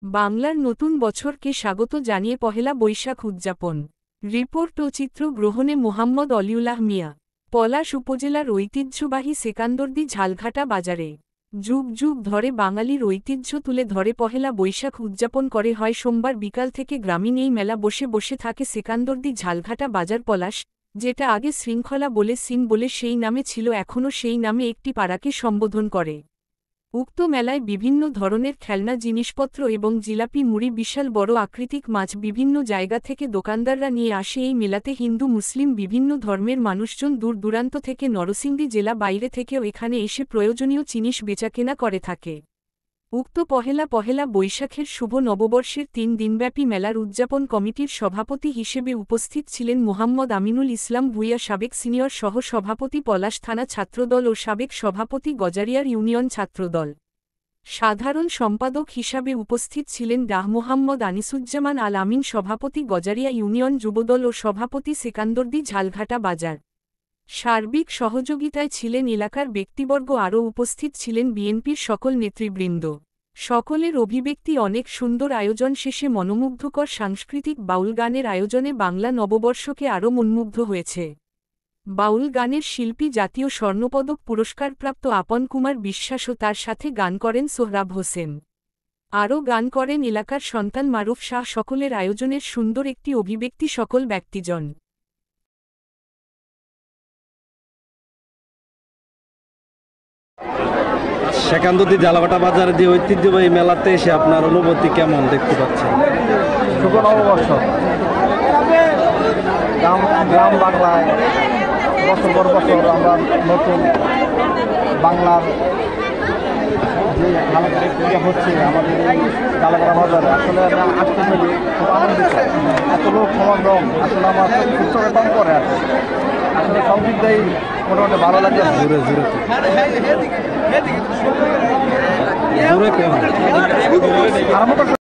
বাংলার নতুন বছরকে স্বাগত জানিয়ে পহেলা বৈশাখ উদযাপন। রিপোর্ট ও চিত্র গ্রহণে মোহাম্মদ অলিউল্লাহ মিয়া। পলাশ উপজেলার ঐতিহ্যবাহী সেকান্দরদি ঝালঘাটা বাজারে যুগ যুগ ধরে বাঙালির ঐতিহ্য তুলে ধরে পহেলা বৈশাখ উদযাপন করে হয় সোমবার বিকাল থেকে গ্রামীণ এই মেলা বসে বসে থাকে সেকান্দরদি ঝালঘাটা বাজার। পলাশ, যেটা আগে শৃঙ্খলা বলে সিন বলে সেই নামে ছিল, এখনও সেই নামে একটি পাড়াকে সম্বোধন করে। উক্ত মেলায় বিভিন্ন ধরনের খেলনা জিনিসপত্র এবং জিলাপি মুড়ি, বিশাল বড় আকৃতিক মাছ বিভিন্ন জায়গা থেকে দোকানদাররা নিয়ে আসে। এই মেলাতে হিন্দু মুসলিম বিভিন্ন ধর্মের মানুষজন দূর দূরান্ত থেকে নরসিংদী জেলা বাইরে থেকেও এখানে এসে প্রয়োজনীয় জিনিস বেচাকেনা করে থাকে। উক্ত পহেলা বৈশাখের শুভ নববর্ষের ৩ দিনব্যাপী মেলার উদযাপন কমিটির সভাপতি হিসেবে উপস্থিত ছিলেন মোহাম্মদ আমিনুল ইসলাম ভূঁইয়া, সাবেক সিনিয়র সহ সভাপতি পলাশ থানা ছাত্রদল ও সাবেক সভাপতি গজারিয়ার ইউনিয়ন ছাত্রদল। সাধারণ সম্পাদক হিসাবে উপস্থিত ছিলেন ডাহ মোহাম্মদ আনিসুজ্জামান আল আমিন, সভাপতি গজারিয়া ইউনিয়ন যুবদল ও সভাপতি সেকান্দরদি ঝালঘাটা বাজার। সার্বিক সহযোগিতায় ছিলেন এলাকার ব্যক্তিবর্গ। আরও উপস্থিত ছিলেন বিএনপির সকল নেতৃবৃন্দ। সকলের অভিব্যক্তি অনেক সুন্দর। আয়োজন শেষে মনোমুগ্ধকর সাংস্কৃতিক বাউল গানের আয়োজনে বাংলা নববর্ষকে আরও মনমুগ্ধ হয়েছে। বাউল গানের শিল্পী জাতীয় স্বর্ণপদক পুরস্কারপ্রাপ্ত আপন কুমার বিশ্বাস ও তার সাথে গান করেন সোহরাব হোসেন। আরও গান করেন এলাকার সন্তান মারুফ শাহ। সকলের আয়োজনের সুন্দর একটি অভিব্যক্তি সকল ব্যক্তিজন। সেকান্দরদি ঝালঘাটা বাজারে যে ঐতিহ্যবাহী মেলাতে এসে আপনার অনুভূতি কেমন দেখতে পাচ্ছেন? শুভ নববর্ষ। গ্রাম বাংলায় বছর পর বছর আমরা নতুন বাংলার যে ইয়ে হচ্ছে আমাদের এই ঝালঘাটা বাজারে, আসলে আমরা আসতে পেরে খুব আনন্দিত। এত লোক সমাগম আসলে আমার উৎসবে কম করে আছে। আসলে সব দিক দিয়েই মোটামুটি ভালো লাগে। জোরে কেমন? আরম্ভ